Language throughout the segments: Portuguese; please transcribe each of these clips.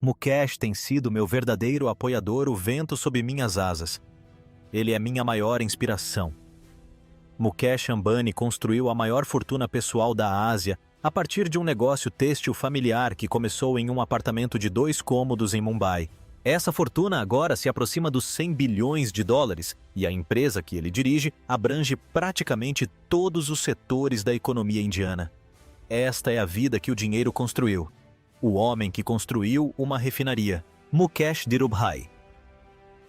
Mukesh tem sido meu verdadeiro apoiador, o vento sob minhas asas. Ele é minha maior inspiração. Mukesh Ambani construiu a maior fortuna pessoal da Ásia a partir de um negócio têxtil familiar que começou em um apartamento de 2 cômodos em Mumbai. Essa fortuna agora se aproxima dos 100 bilhões de dólares e a empresa que ele dirige abrange praticamente todos os setores da economia indiana. Esta é a vida que o dinheiro construiu. O homem que construiu uma refinaria, Mukesh Dhirubhai.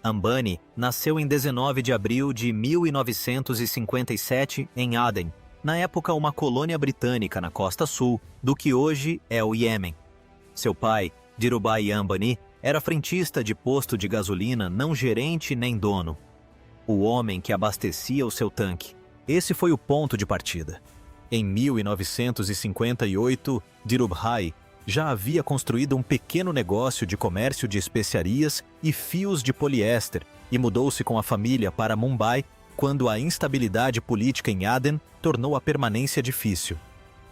Ambani nasceu em 19 de abril de 1957 em Aden, na época uma colônia britânica na costa sul do que hoje é o Iêmen. Seu pai, Dhirubhai Ambani, era frentista de posto de gasolina, não gerente nem dono. O homem que abastecia o seu tanque. Esse foi o ponto de partida. Em 1958, Dhirubhai já havia construído um pequeno negócio de comércio de especiarias e fios de poliéster e mudou-se com a família para Mumbai quando a instabilidade política em Aden tornou a permanência difícil.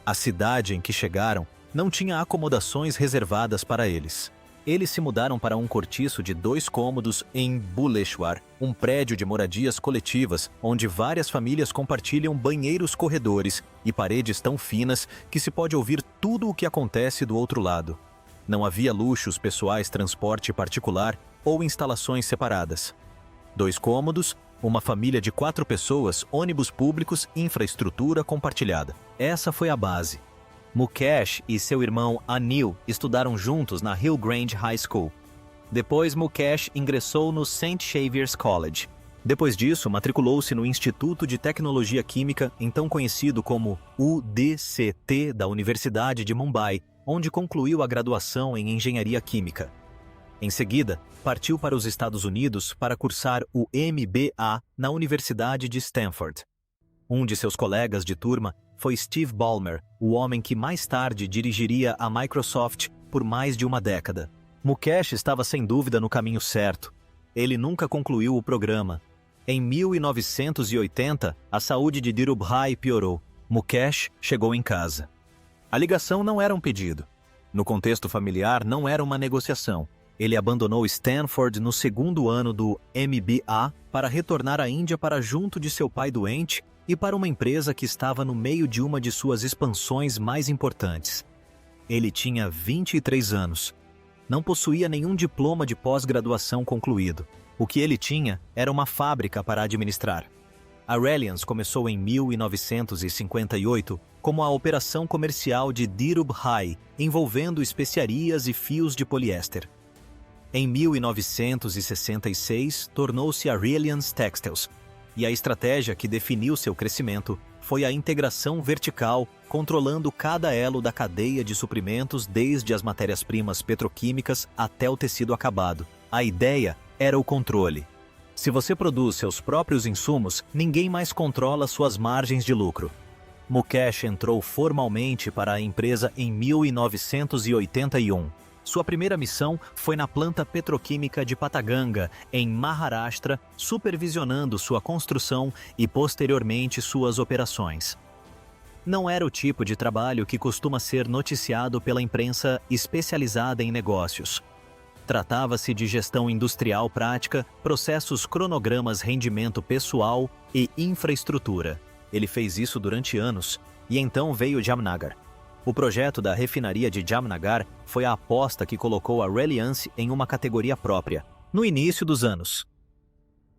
A cidade em que chegaram não tinha acomodações reservadas para eles. Eles se mudaram para um cortiço de 2 cômodos em Bhuleshwar, um prédio de moradias coletivas, onde várias famílias compartilham banheiros corredores e paredes tão finas que se pode ouvir tudo o que acontece do outro lado. Não havia luxos pessoais, transporte particular ou instalações separadas. 2 cômodos, uma família de 4 pessoas, ônibus públicos, infraestrutura compartilhada. Essa foi a base. Mukesh e seu irmão Anil estudaram juntos na Hillgrange High School. Depois, Mukesh ingressou no St. Xavier's College. Depois disso, matriculou-se no Instituto de Tecnologia Química, então conhecido como UDCT, da Universidade de Mumbai, onde concluiu a graduação em Engenharia Química. Em seguida, partiu para os Estados Unidos para cursar o MBA na Universidade de Stanford. Um de seus colegas de turma foi Steve Ballmer, o homem que mais tarde dirigiria a Microsoft por mais de uma década. Mukesh estava sem dúvida no caminho certo. Ele nunca concluiu o programa. Em 1980, a saúde de Dhirubhai piorou. Mukesh chegou em casa. A ligação não era um pedido. No contexto familiar, não era uma negociação. Ele abandonou Stanford no 2º ano do MBA para retornar à Índia para junto de seu pai doente e para uma empresa que estava no meio de uma de suas expansões mais importantes. Ele tinha 23 anos. Não possuía nenhum diploma de pós-graduação concluído. O que ele tinha era uma fábrica para administrar. A Reliance começou em 1958 como a operação comercial de Dhirubhai, envolvendo especiarias e fios de poliéster. Em 1966, tornou-se a Reliance Textiles, e a estratégia que definiu seu crescimento foi a integração vertical, controlando cada elo da cadeia de suprimentos desde as matérias-primas petroquímicas até o tecido acabado. A ideia era o controle. Se você produz seus próprios insumos, ninguém mais controla suas margens de lucro. Mukesh entrou formalmente para a empresa em 1981. Sua primeira missão foi na planta petroquímica de Pataganga, em Maharashtra, supervisionando sua construção e posteriormente suas operações. Não era o tipo de trabalho que costuma ser noticiado pela imprensa especializada em negócios. Tratava-se de gestão industrial prática, processos, cronogramas, rendimento pessoal e infraestrutura. Ele fez isso durante anos, e então veio Jamnagar. O projeto da refinaria de Jamnagar foi a aposta que colocou a Reliance em uma categoria própria. No início dos anos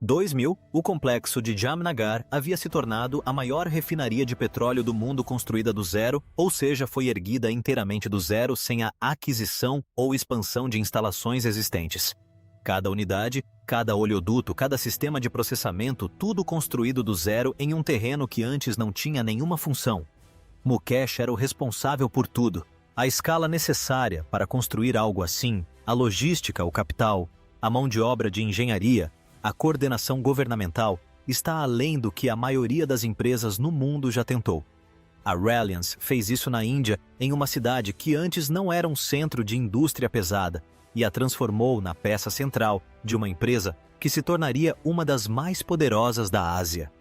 2000, o complexo de Jamnagar havia se tornado a maior refinaria de petróleo do mundo construída do zero, ou seja, foi erguida inteiramente do zero sem a aquisição ou expansão de instalações existentes. Cada unidade, cada oleoduto, cada sistema de processamento, tudo construído do zero em um terreno que antes não tinha nenhuma função. Mukesh era o responsável por tudo. A escala necessária para construir algo assim, a logística, o capital, a mão de obra de engenharia, a coordenação governamental, está além do que a maioria das empresas no mundo já tentou. A Reliance fez isso na Índia, em uma cidade que antes não era um centro de indústria pesada, e a transformou na peça central de uma empresa que se tornaria uma das mais poderosas da Ásia.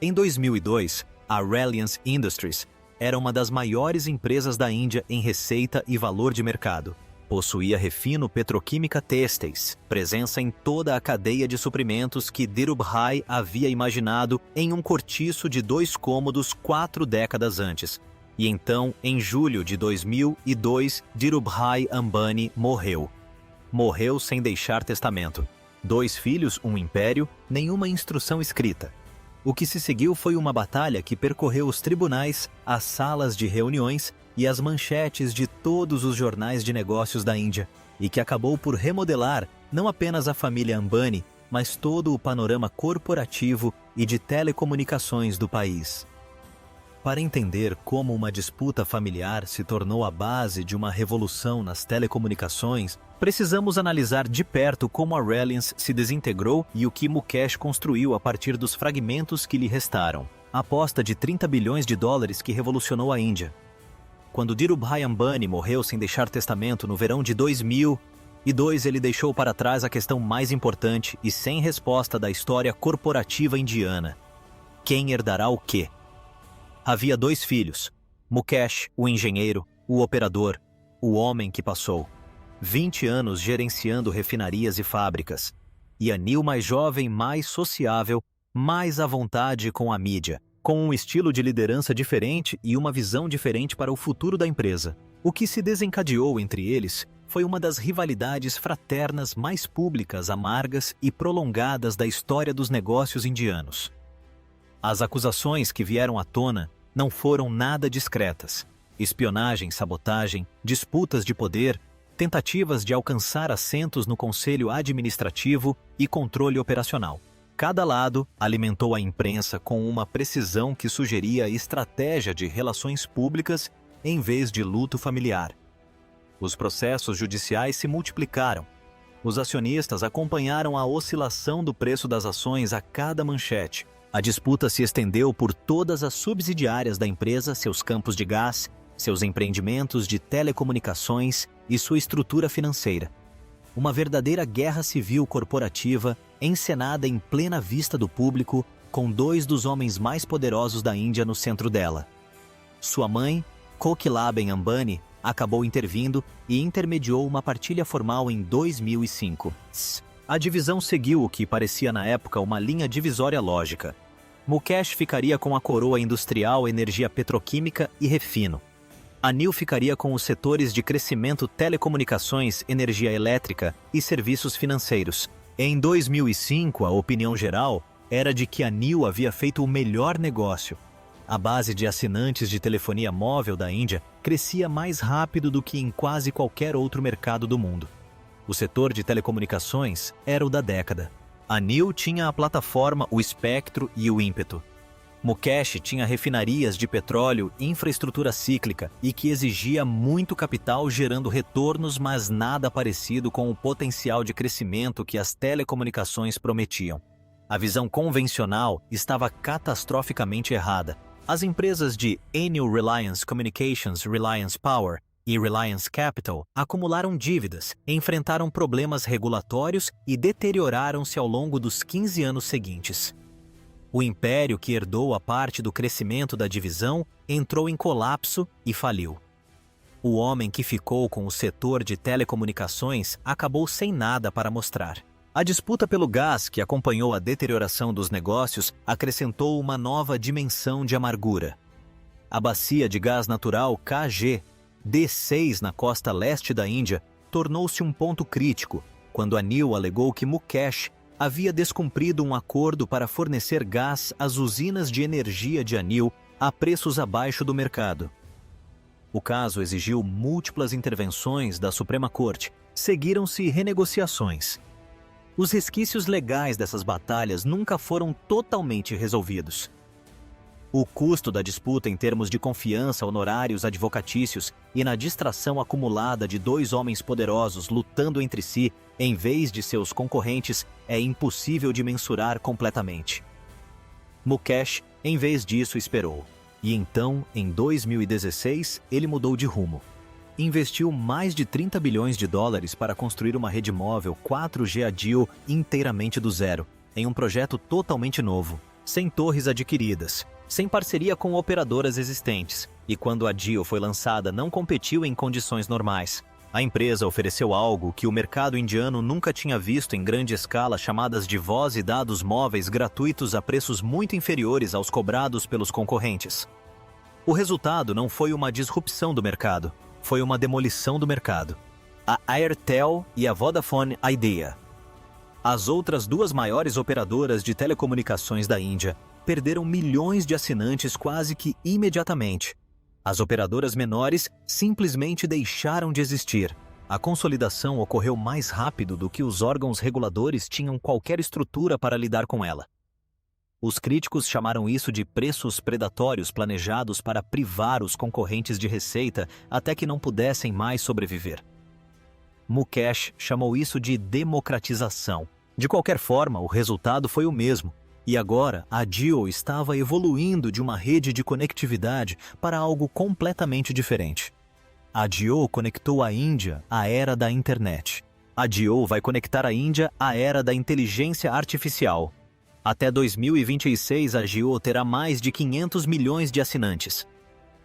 Em 2002, a Reliance Industries era uma das maiores empresas da Índia em receita e valor de mercado. Possuía refino petroquímica têxteis, presença em toda a cadeia de suprimentos que Dhirubhai havia imaginado em um cortiço de 2 cômodos 4 décadas antes. E então, em julho de 2002, Dhirubhai Ambani morreu. Morreu sem deixar testamento. 2 filhos, um império, nenhuma instrução escrita. O que se seguiu foi uma batalha que percorreu os tribunais, as salas de reuniões e as manchetes de todos os jornais de negócios da Índia, e que acabou por remodelar não apenas a família Ambani, mas todo o panorama corporativo e de telecomunicações do país. Para entender como uma disputa familiar se tornou a base de uma revolução nas telecomunicações, precisamos analisar de perto como a Reliance se desintegrou e o que Mukesh construiu a partir dos fragmentos que lhe restaram. A aposta de 30 bilhões de dólares que revolucionou a Índia. Quando Dhirubhai Ambani morreu sem deixar testamento no verão de 2002, ele deixou para trás a questão mais importante e sem resposta da história corporativa indiana. Quem herdará o quê? Havia 2 filhos, Mukesh, o engenheiro, o operador, o homem que passou 20 anos gerenciando refinarias e fábricas, e Anil mais jovem, mais sociável, mais à vontade com a mídia, com um estilo de liderança diferente e uma visão diferente para o futuro da empresa. O que se desencadeou entre eles foi uma das rivalidades fraternas mais públicas, amargas e prolongadas da história dos negócios indianos. As acusações que vieram à tona não foram nada discretas. Espionagem, sabotagem, disputas de poder, tentativas de alcançar assentos no conselho administrativo e controle operacional. Cada lado alimentou a imprensa com uma precisão que sugeria estratégia de relações públicas em vez de luto familiar. Os processos judiciais se multiplicaram. Os acionistas acompanharam a oscilação do preço das ações a cada manchete. A disputa se estendeu por todas as subsidiárias da empresa, seus campos de gás, seus empreendimentos de telecomunicações e sua estrutura financeira. Uma verdadeira guerra civil corporativa encenada em plena vista do público, com 2 dos homens mais poderosos da Índia no centro dela. Sua mãe, Kokilaben Ambani, acabou intervindo e intermediou uma partilha formal em 2005. A divisão seguiu o que parecia na época uma linha divisória lógica. Mukesh ficaria com a coroa industrial, energia petroquímica e refino. Anil ficaria com os setores de crescimento telecomunicações, energia elétrica e serviços financeiros. Em 2005, a opinião geral era de que Anil havia feito o melhor negócio. A base de assinantes de telefonia móvel da Índia crescia mais rápido do que em quase qualquer outro mercado do mundo. O setor de telecomunicações era o da década. Anil tinha a plataforma, o espectro e o ímpeto. Mukesh tinha refinarias de petróleo, infraestrutura cíclica e que exigia muito capital gerando retornos, mas nada parecido com o potencial de crescimento que as telecomunicações prometiam. A visão convencional estava catastroficamente errada. As empresas de Anil Reliance Communications, Reliance Power e Reliance Capital acumularam dívidas, enfrentaram problemas regulatórios e deterioraram-se ao longo dos 15 anos seguintes. O império que herdou a parte do crescimento da divisão entrou em colapso e faliu. O homem que ficou com o setor de telecomunicações acabou sem nada para mostrar. A disputa pelo gás que acompanhou a deterioração dos negócios acrescentou uma nova dimensão de amargura. A bacia de gás natural KG D6 na costa leste da Índia tornou-se um ponto crítico quando Anil alegou que Mukesh havia descumprido um acordo para fornecer gás às usinas de energia de Anil a preços abaixo do mercado. O caso exigiu múltiplas intervenções da Suprema Corte. Seguiram-se renegociações. Os resquícios legais dessas batalhas nunca foram totalmente resolvidos. O custo da disputa em termos de confiança, honorários advocatícios e na distração acumulada de 2 homens poderosos lutando entre si em vez de seus concorrentes é impossível de mensurar completamente. Mukesh, em vez disso, esperou. E então, em 2016, ele mudou de rumo. Investiu mais de 30 bilhões de dólares para construir uma rede móvel 4G a Jio inteiramente do zero, em um projeto totalmente novo, sem torres adquiridas, sem parceria com operadoras existentes, e quando a Jio foi lançada não competiu em condições normais. A empresa ofereceu algo que o mercado indiano nunca tinha visto em grande escala, chamadas de voz e dados móveis gratuitos a preços muito inferiores aos cobrados pelos concorrentes. O resultado não foi uma disrupção do mercado, foi uma demolição do mercado. A Airtel e a Vodafone Idea. As outras duas maiores operadoras de telecomunicações da Índia perderam milhões de assinantes quase que imediatamente. As operadoras menores simplesmente deixaram de existir. A consolidação ocorreu mais rápido do que os órgãos reguladores tinham qualquer estrutura para lidar com ela. Os críticos chamaram isso de preços predatórios planejados para privar os concorrentes de receita até que não pudessem mais sobreviver. Mukesh chamou isso de democratização. De qualquer forma, o resultado foi o mesmo. E agora, a Jio estava evoluindo de uma rede de conectividade para algo completamente diferente. A Jio conectou a Índia à era da internet. A Jio vai conectar a Índia à era da inteligência artificial. Até 2026, a Jio terá mais de 500 milhões de assinantes.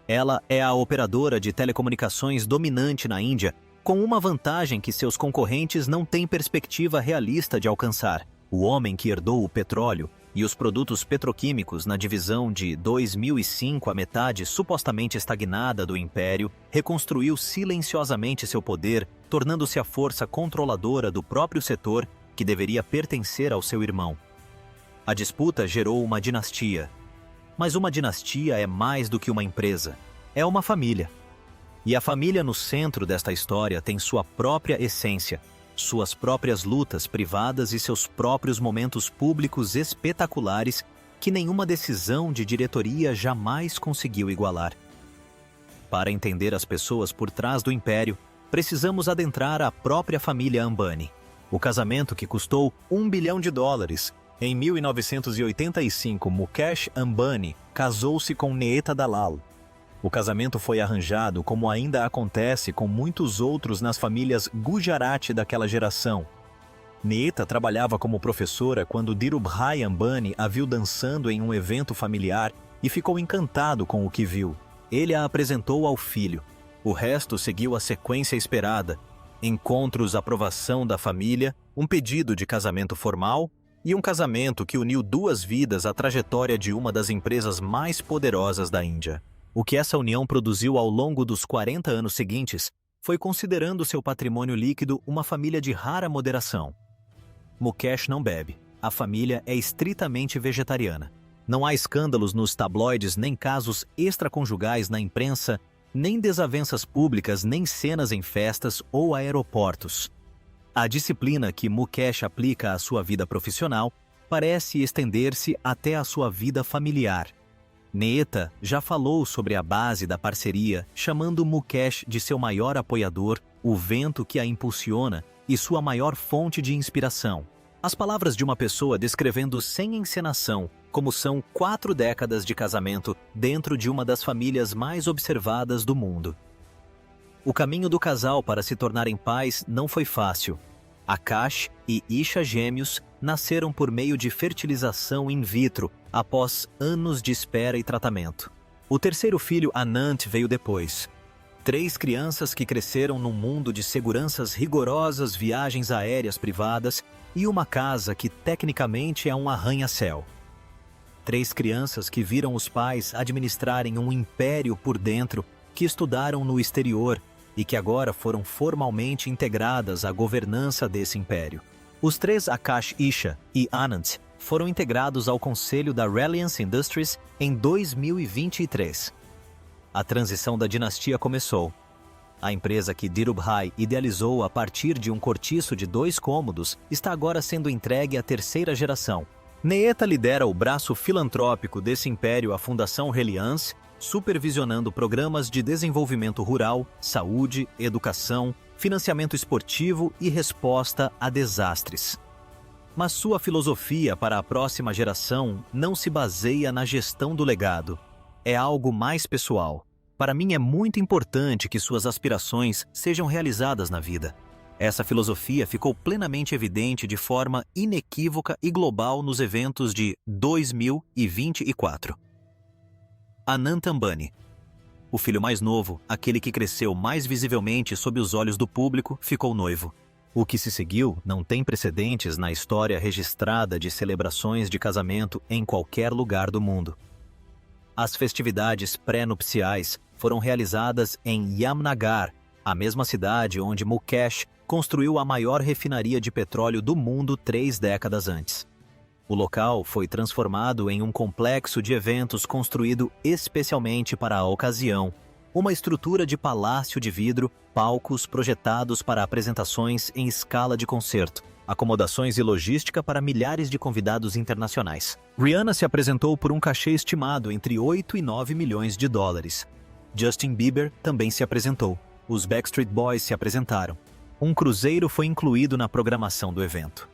Ela é a operadora de telecomunicações dominante na Índia, com uma vantagem que seus concorrentes não têm perspectiva realista de alcançar. O homem que herdou o petróleo e os produtos petroquímicos na divisão de 2005, a metade supostamente estagnada do império, reconstruiu silenciosamente seu poder, tornando-se a força controladora do próprio setor que deveria pertencer ao seu irmão. A disputa gerou uma dinastia. Mas uma dinastia é mais do que uma empresa. É uma família. E a família no centro desta história tem sua própria essência, suas próprias lutas privadas e seus próprios momentos públicos espetaculares que nenhuma decisão de diretoria jamais conseguiu igualar. Para entender as pessoas por trás do império, precisamos adentrar a própria família Ambani. O casamento que custou $1 bilhão. Em 1985, Mukesh Ambani casou-se com Neeta Dalal. O casamento foi arranjado como ainda acontece com muitos outros nas famílias Gujarati daquela geração. Neeta trabalhava como professora quando Dhirubhai Ambani a viu dançando em um evento familiar e ficou encantado com o que viu. Ele a apresentou ao filho. O resto seguiu a sequência esperada: encontros, aprovação da família, um pedido de casamento formal e um casamento que uniu duas vidas à trajetória de uma das empresas mais poderosas da Índia. O que essa união produziu ao longo dos 40 anos seguintes foi, considerando seu patrimônio líquido, uma família de rara moderação. Mukesh não bebe. A família é estritamente vegetariana. Não há escândalos nos tabloides, nem casos extraconjugais na imprensa, nem desavenças públicas, nem cenas em festas ou aeroportos. A disciplina que Mukesh aplica à sua vida profissional parece estender-se até à sua vida familiar. Neeta já falou sobre a base da parceria, chamando Mukesh de seu maior apoiador, o vento que a impulsiona e sua maior fonte de inspiração. As palavras de uma pessoa descrevendo sem encenação como são 4 décadas de casamento dentro de uma das famílias mais observadas do mundo. O caminho do casal para se tornarem pais não foi fácil. Akash e Isha gêmeos nasceram por meio de fertilização in vitro, após anos de espera e tratamento. O terceiro filho, Anant, veio depois. 3 crianças que cresceram num mundo de seguranças rigorosas, viagens aéreas privadas e uma casa que tecnicamente é um arranha-céu. 3 crianças que viram os pais administrarem um império por dentro, que estudaram no exterior e que agora foram formalmente integradas à governança desse império. Os 3, Akash, Isha e Anant, foram integrados ao conselho da Reliance Industries em 2023. A transição da dinastia começou. A empresa que Dhirubhai idealizou a partir de um cortiço de 2 cômodos está agora sendo entregue à terceira geração. Neeta lidera o braço filantrópico desse império, a Fundação Reliance, supervisionando programas de desenvolvimento rural, saúde, educação, financiamento esportivo e resposta a desastres. Mas sua filosofia para a próxima geração não se baseia na gestão do legado. É algo mais pessoal. Para mim é muito importante que suas aspirações sejam realizadas na vida. Essa filosofia ficou plenamente evidente de forma inequívoca e global nos eventos de 2024. Anant Ambani. O filho mais novo, aquele que cresceu mais visivelmente sob os olhos do público, ficou noivo. O que se seguiu não tem precedentes na história registrada de celebrações de casamento em qualquer lugar do mundo. As festividades pré-nupciais foram realizadas em Yamnagar, a mesma cidade onde Mukesh construiu a maior refinaria de petróleo do mundo 3 décadas antes. O local foi transformado em um complexo de eventos construído especialmente para a ocasião, uma estrutura de palácio de vidro, palcos projetados para apresentações em escala de concerto, acomodações e logística para milhares de convidados internacionais. Rihanna se apresentou por um cachê estimado entre 8 e 9 milhões de dólares. Justin Bieber também se apresentou. Os Backstreet Boys se apresentaram. Um cruzeiro foi incluído na programação do evento.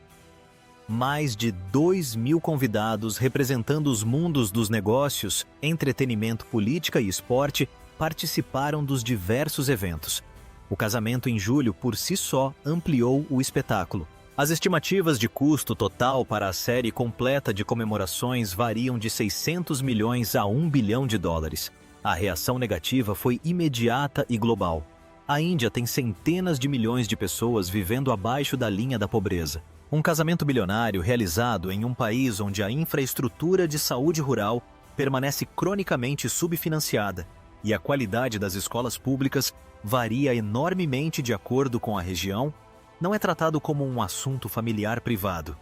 Mais de 2.000 convidados representando os mundos dos negócios, entretenimento, política e esporte participaram dos diversos eventos. O casamento em julho, por si só, ampliou o espetáculo. As estimativas de custo total para a série completa de comemorações variam de 600 milhões a 1 bilhão de dólares. A reação negativa foi imediata e global. A Índia tem centenas de milhões de pessoas vivendo abaixo da linha da pobreza. Um casamento bilionário realizado em um país onde a infraestrutura de saúde rural permanece cronicamente subfinanciada e a qualidade das escolas públicas varia enormemente de acordo com a região, não é tratado como um assunto familiar privado.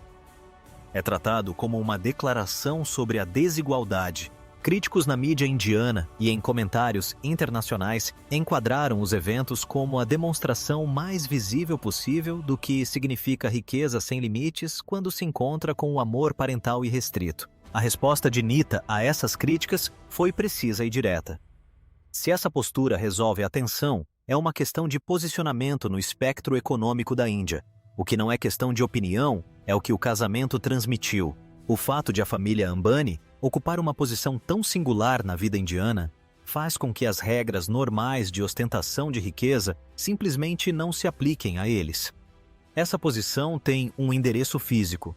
É tratado como uma declaração sobre a desigualdade. Críticos na mídia indiana e em comentários internacionais enquadraram os eventos como a demonstração mais visível possível do que significa riqueza sem limites quando se encontra com o amor parental irrestrito. A resposta de Nita a essas críticas foi precisa e direta. Se essa postura resolve a tensão, é uma questão de posicionamento no espectro econômico da Índia. O que não é questão de opinião é o que o casamento transmitiu. O fato de a família Ambani ocupar uma posição tão singular na vida indiana faz com que as regras normais de ostentação de riqueza simplesmente não se apliquem a eles. Essa posição tem um endereço físico.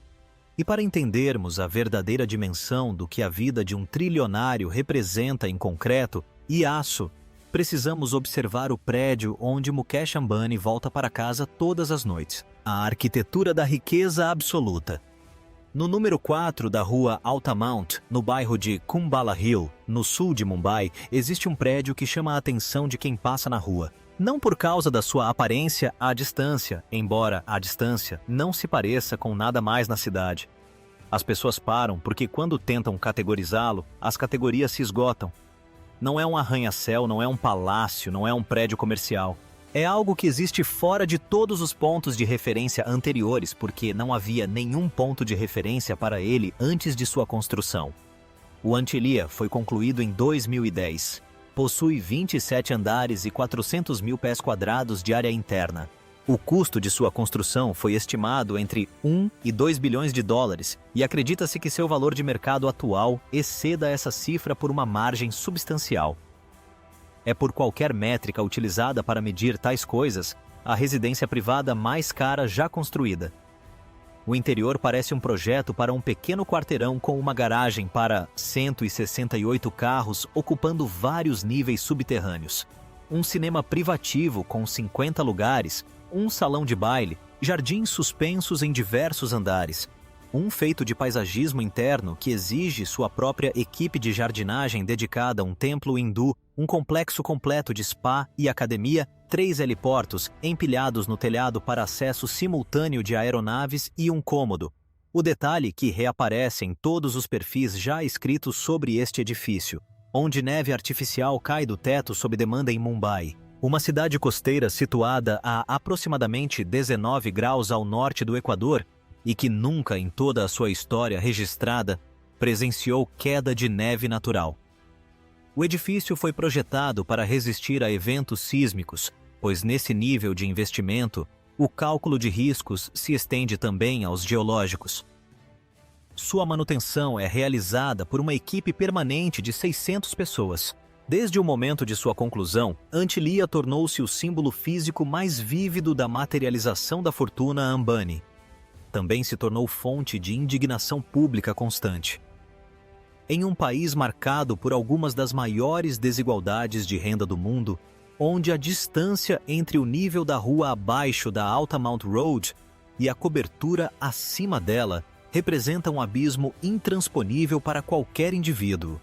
E para entendermos a verdadeira dimensão do que a vida de um trilionário representa em concreto e aço, precisamos observar o prédio onde Mukesh Ambani volta para casa todas as noites. A arquitetura da riqueza absoluta. No número 4 da rua Altamount, no bairro de Kumbhala Hill, no sul de Mumbai, existe um prédio que chama a atenção de quem passa na rua. Não por causa da sua aparência à distância, embora a distância não se pareça com nada mais na cidade. As pessoas param porque quando tentam categorizá-lo, as categorias se esgotam. Não é um arranha-céu, não é um palácio, não é um prédio comercial. É algo que existe fora de todos os pontos de referência anteriores, porque não havia nenhum ponto de referência para ele antes de sua construção. O Antilia foi concluído em 2010. Possui 27 andares e 400 mil pés quadrados de área interna. O custo de sua construção foi estimado entre 1 e 2 bilhões de dólares e acredita-se que seu valor de mercado atual exceda essa cifra por uma margem substancial. É por qualquer métrica utilizada para medir tais coisas, a residência privada mais cara já construída. O interior parece um projeto para um pequeno quarteirão com uma garagem para 168 carros ocupando vários níveis subterrâneos. Um cinema privativo com 50 lugares, um salão de baile, jardins suspensos em diversos andares, um feito de paisagismo interno que exige sua própria equipe de jardinagem dedicada a um templo hindu, um complexo completo de spa e academia, 3 heliportos empilhados no telhado para acesso simultâneo de aeronaves e um cômodo. O detalhe que reaparece em todos os perfis já escritos sobre este edifício, onde neve artificial cai do teto sob demanda em Mumbai. Uma cidade costeira situada a aproximadamente 19 graus ao norte do Equador e que nunca em toda a sua história registrada presenciou queda de neve natural. O edifício foi projetado para resistir a eventos sísmicos, pois nesse nível de investimento, o cálculo de riscos se estende também aos geológicos. Sua manutenção é realizada por uma equipe permanente de 600 pessoas. Desde o momento de sua conclusão, Antilia tornou-se o símbolo físico mais vívido da materialização da fortuna Ambani. Também se tornou fonte de indignação pública constante. Em um país marcado por algumas das maiores desigualdades de renda do mundo, onde a distância entre o nível da rua abaixo da alta Mount Road e a cobertura acima dela representa um abismo intransponível para qualquer indivíduo.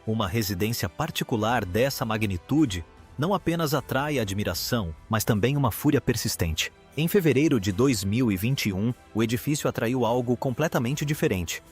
Uma residência particular dessa magnitude não apenas atrai admiração, mas também uma fúria persistente. Em fevereiro de 2021, o edifício atraiu algo completamente diferente.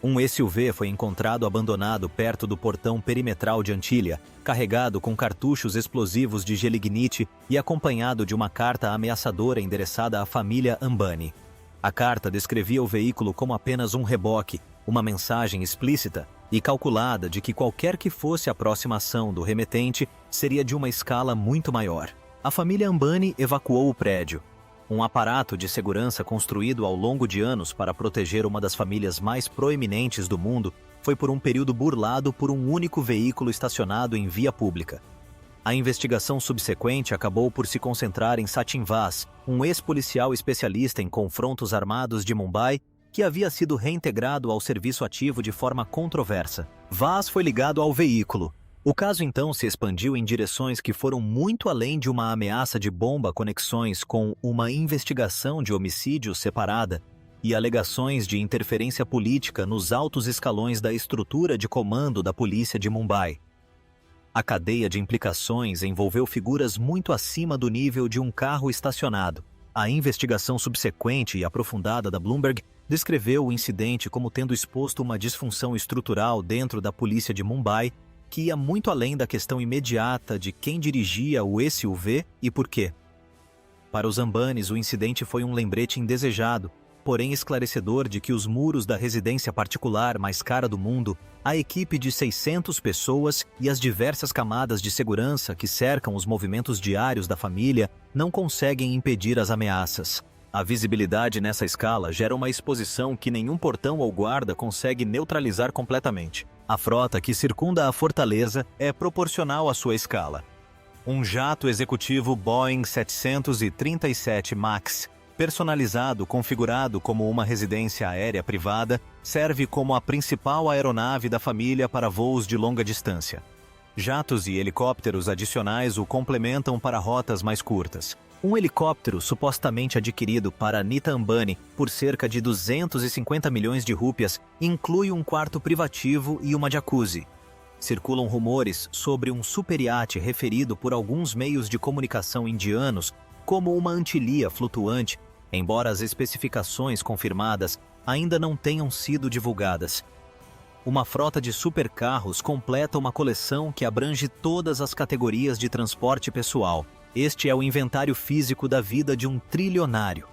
Um SUV foi encontrado abandonado perto do portão perimetral de Antilha, carregado com cartuchos explosivos de gelignite e acompanhado de uma carta ameaçadora endereçada à família Ambani. A carta descrevia o veículo como apenas um reboque, uma mensagem explícita e calculada de que qualquer que fosse a aproximação do remetente seria de uma escala muito maior. A família Ambani evacuou o prédio. Um aparato de segurança construído ao longo de anos para proteger uma das famílias mais proeminentes do mundo foi por um período burlado por um único veículo estacionado em via pública. A investigação subsequente acabou por se concentrar em Sachin Vas, um ex-policial especialista em confrontos armados de Mumbai, que havia sido reintegrado ao serviço ativo de forma controversa. Vas foi ligado ao veículo. O caso então se expandiu em direções que foram muito além de uma ameaça de bomba, conexões com uma investigação de homicídio separada e alegações de interferência política nos altos escalões da estrutura de comando da polícia de Mumbai. A cadeia de implicações envolveu figuras muito acima do nível de um carro estacionado. A investigação subsequente e aprofundada da Bloomberg descreveu o incidente como tendo exposto uma disfunção estrutural dentro da polícia de Mumbai que ia muito além da questão imediata de quem dirigia o SUV e por quê. Para os Ambanis, o incidente foi um lembrete indesejado, porém esclarecedor de que os muros da residência particular mais cara do mundo, a equipe de 600 pessoas e as diversas camadas de segurança que cercam os movimentos diários da família não conseguem impedir as ameaças. A visibilidade nessa escala gera uma exposição que nenhum portão ou guarda consegue neutralizar completamente. A frota que circunda a fortaleza é proporcional à sua escala. Um jato executivo Boeing 737 MAX, personalizado, configurado como uma residência aérea privada, serve como a principal aeronave da família para voos de longa distância. Jatos e helicópteros adicionais o complementam para rotas mais curtas. Um helicóptero supostamente adquirido para Nita Ambani por cerca de 250 milhões de rúpias inclui um quarto privativo e uma jacuzzi. Circulam rumores sobre um superiate referido por alguns meios de comunicação indianos como uma antilia flutuante, embora as especificações confirmadas ainda não tenham sido divulgadas. Uma frota de supercarros completa uma coleção que abrange todas as categorias de transporte pessoal. Este é o inventário físico da vida de um trilionário.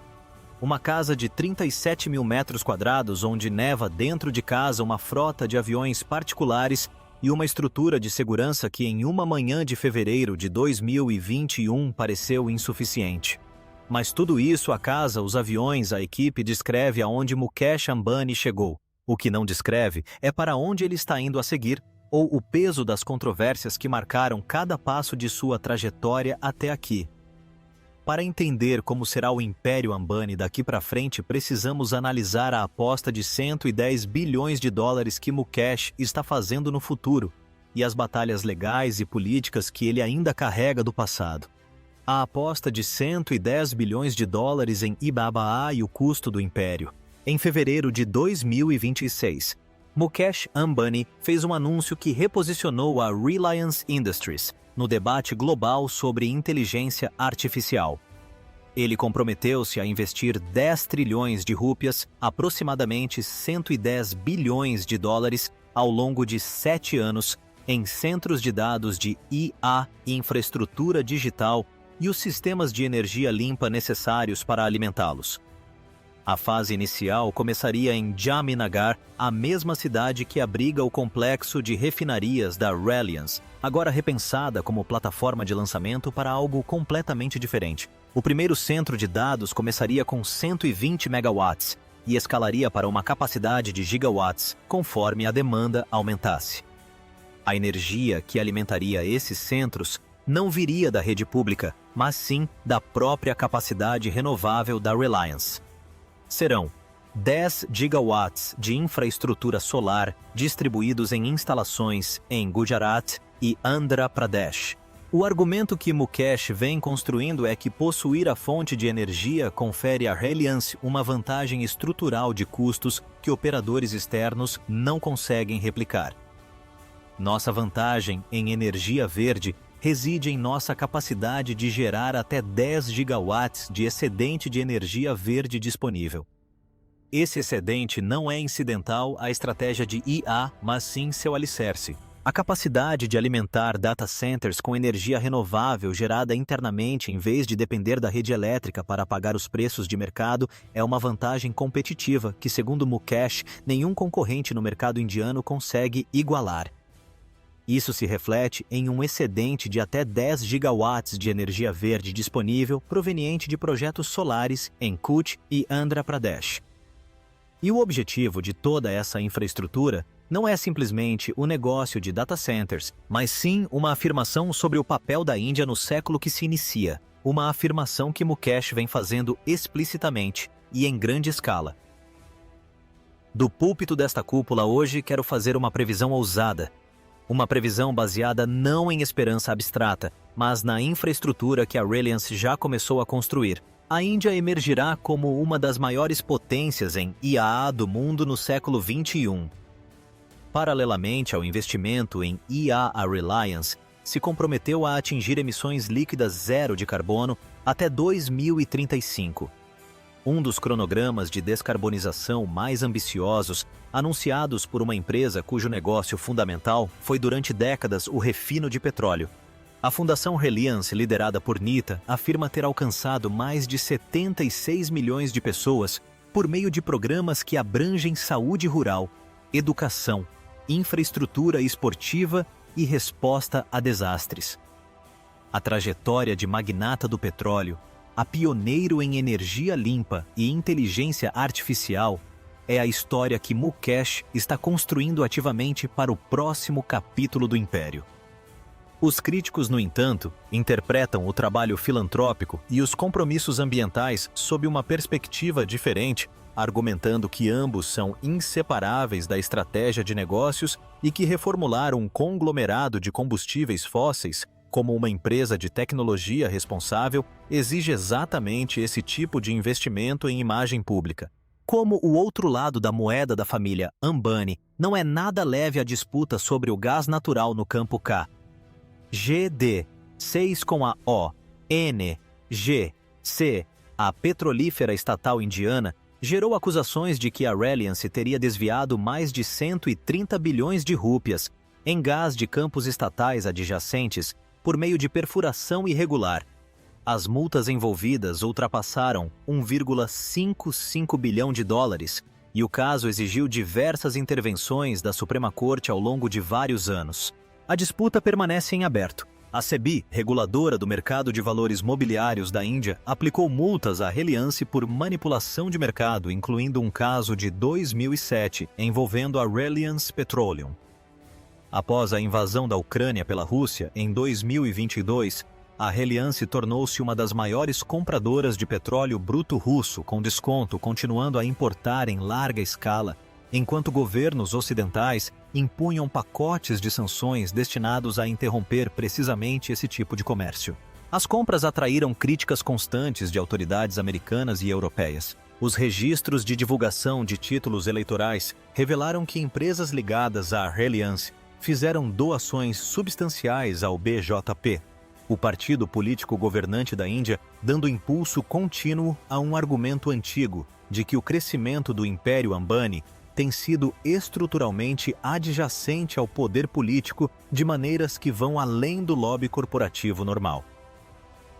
Uma casa de 37 mil metros quadrados onde neva dentro de casa uma frota de aviões particulares e uma estrutura de segurança que em uma manhã de fevereiro de 2021 pareceu insuficiente. Mas tudo isso, a casa, os aviões, a equipe descreve aonde Mukesh Ambani chegou. O que não descreve é para onde ele está indo a seguir, ou o peso das controvérsias que marcaram cada passo de sua trajetória até aqui. Para entender como será o Império Ambani daqui para frente, precisamos analisar a aposta de 110 bilhões de dólares que Mukesh está fazendo no futuro e as batalhas legais e políticas que ele ainda carrega do passado. A aposta de 110 bilhões de dólares em Ibaba e o custo do Império. Em fevereiro de 2026, Mukesh Ambani fez um anúncio que reposicionou a Reliance Industries no debate global sobre inteligência artificial. Ele comprometeu-se a investir 10 trilhões de rúpias, aproximadamente 110 bilhões de dólares, ao longo de 7 anos, em centros de dados de IA, infraestrutura digital e os sistemas de energia limpa necessários para alimentá-los. A fase inicial começaria em Jamnagar, a mesma cidade que abriga o complexo de refinarias da Reliance, agora repensada como plataforma de lançamento para algo completamente diferente. O primeiro centro de dados começaria com 120 megawatts e escalaria para uma capacidade de gigawatts, conforme a demanda aumentasse. A energia que alimentaria esses centros não viria da rede pública, mas sim da própria capacidade renovável da Reliance. Serão 10 gigawatts de infraestrutura solar distribuídos em instalações em Gujarat e Andhra Pradesh. O argumento que Mukesh vem construindo é que possuir a fonte de energia confere à Reliance uma vantagem estrutural de custos que operadores externos não conseguem replicar. Nossa vantagem em energia verde reside em nossa capacidade de gerar até 10 gigawatts de excedente de energia verde disponível. Esse excedente não é incidental à estratégia de IA, mas sim seu alicerce. A capacidade de alimentar data centers com energia renovável gerada internamente em vez de depender da rede elétrica para pagar os preços de mercado é uma vantagem competitiva que, segundo Mukesh, nenhum concorrente no mercado indiano consegue igualar. Isso se reflete em um excedente de até 10 gigawatts de energia verde disponível proveniente de projetos solares em Kutch e Andhra Pradesh. E o objetivo de toda essa infraestrutura não é simplesmente o negócio de data centers, mas sim uma afirmação sobre o papel da Índia no século que se inicia, uma afirmação que Mukesh vem fazendo explicitamente e em grande escala. Do púlpito desta cúpula hoje quero fazer uma previsão ousada. Uma previsão baseada não em esperança abstrata, mas na infraestrutura que a Reliance já começou a construir. A Índia emergirá como uma das maiores potências em IA do mundo no século XXI. Paralelamente ao investimento em IA, a Reliance se comprometeu a atingir emissões líquidas zero de carbono até 2035. Um dos cronogramas de descarbonização mais ambiciosos anunciados por uma empresa cujo negócio fundamental foi durante décadas o refino de petróleo. A Fundação Reliance, liderada por Nita, afirma ter alcançado mais de 76 milhões de pessoas por meio de programas que abrangem saúde rural, educação, infraestrutura esportiva e resposta a desastres. A trajetória de magnata do petróleo, a pioneiro em energia limpa e inteligência artificial, é a história que Mukesh está construindo ativamente para o próximo capítulo do império. Os críticos, no entanto, interpretam o trabalho filantrópico e os compromissos ambientais sob uma perspectiva diferente, argumentando que ambos são inseparáveis da estratégia de negócios e que reformular um conglomerado de combustíveis fósseis como uma empresa de tecnologia responsável exige exatamente esse tipo de investimento em imagem pública. Como o outro lado da moeda da família Ambani, não é nada leve a disputa sobre o gás natural no campo K. GD, 6 com a O, N, G, C, a petrolífera estatal indiana, gerou acusações de que a Reliance teria desviado mais de 130 bilhões de rúpias em gás de campos estatais adjacentes por meio de perfuração irregular. As multas envolvidas ultrapassaram 1,55 bilhão de dólares e o caso exigiu diversas intervenções da Suprema Corte ao longo de vários anos. A disputa permanece em aberto. A SEBI, reguladora do mercado de valores mobiliários da Índia, aplicou multas à Reliance por manipulação de mercado, incluindo um caso de 2007 envolvendo a Reliance Petroleum. Após a invasão da Ucrânia pela Rússia em 2022, a Reliance tornou-se uma das maiores compradoras de petróleo bruto russo, com desconto, continuando a importar em larga escala, enquanto governos ocidentais impunham pacotes de sanções destinados a interromper precisamente esse tipo de comércio. As compras atraíram críticas constantes de autoridades americanas e europeias. Os registros de divulgação de títulos eleitorais revelaram que empresas ligadas à Reliance fizeram doações substanciais ao BJP, o partido político governante da Índia, dando impulso contínuo a um argumento antigo de que o crescimento do Império Ambani tem sido estruturalmente adjacente ao poder político de maneiras que vão além do lobby corporativo normal.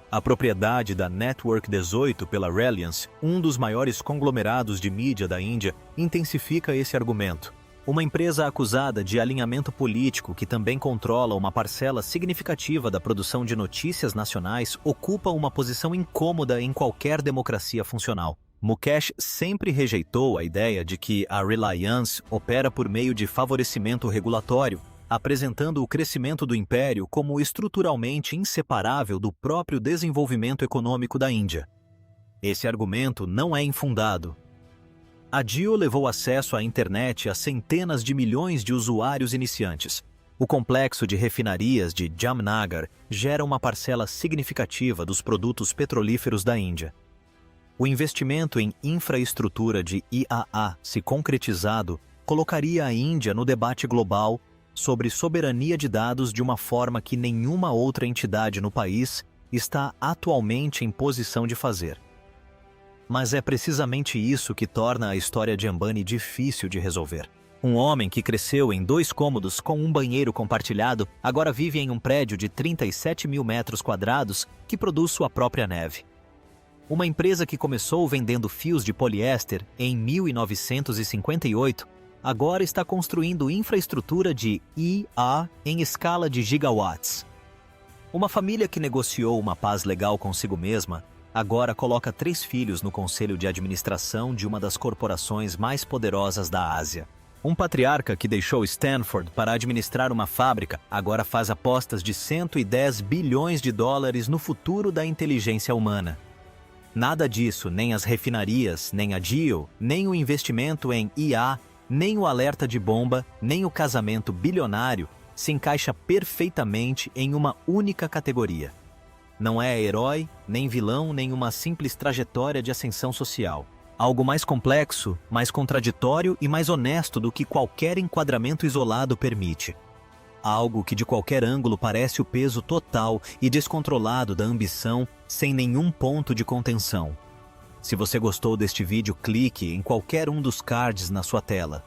A propriedade da Network 18 pela Reliance, um dos maiores conglomerados de mídia da Índia, intensifica esse argumento. Uma empresa acusada de alinhamento político que também controla uma parcela significativa da produção de notícias nacionais ocupa uma posição incômoda em qualquer democracia funcional. Mukesh sempre rejeitou a ideia de que a Reliance opera por meio de favorecimento regulatório, apresentando o crescimento do império como estruturalmente inseparável do próprio desenvolvimento econômico da Índia. Esse argumento não é infundado. A Jio levou acesso à internet a centenas de milhões de usuários iniciantes. O complexo de refinarias de Jamnagar gera uma parcela significativa dos produtos petrolíferos da Índia. O investimento em infraestrutura de IAA, se concretizado, colocaria a Índia no debate global sobre soberania de dados de uma forma que nenhuma outra entidade no país está atualmente em posição de fazer. Mas é precisamente isso que torna a história de Ambani difícil de resolver. Um homem que cresceu em 2 cômodos com um banheiro compartilhado agora vive em um prédio de 37 mil metros quadrados que produz sua própria neve. Uma empresa que começou vendendo fios de poliéster em 1958 agora está construindo infraestrutura de IA em escala de gigawatts. Uma família que negociou uma paz legal consigo mesma agora coloca 3 filhos no conselho de administração de uma das corporações mais poderosas da Ásia. Um patriarca que deixou Stanford para administrar uma fábrica agora faz apostas de 110 bilhões de dólares no futuro da inteligência humana. Nada disso, nem as refinarias, nem a Jio, nem o investimento em IA, nem o alerta de bomba, nem o casamento bilionário se encaixa perfeitamente em uma única categoria. Não é herói, nem vilão, nem uma simples trajetória de ascensão social. Algo mais complexo, mais contraditório e mais honesto do que qualquer enquadramento isolado permite. Algo que de qualquer ângulo parece o peso total e descontrolado da ambição sem nenhum ponto de contenção. Se você gostou deste vídeo, clique em qualquer um dos cards na sua tela.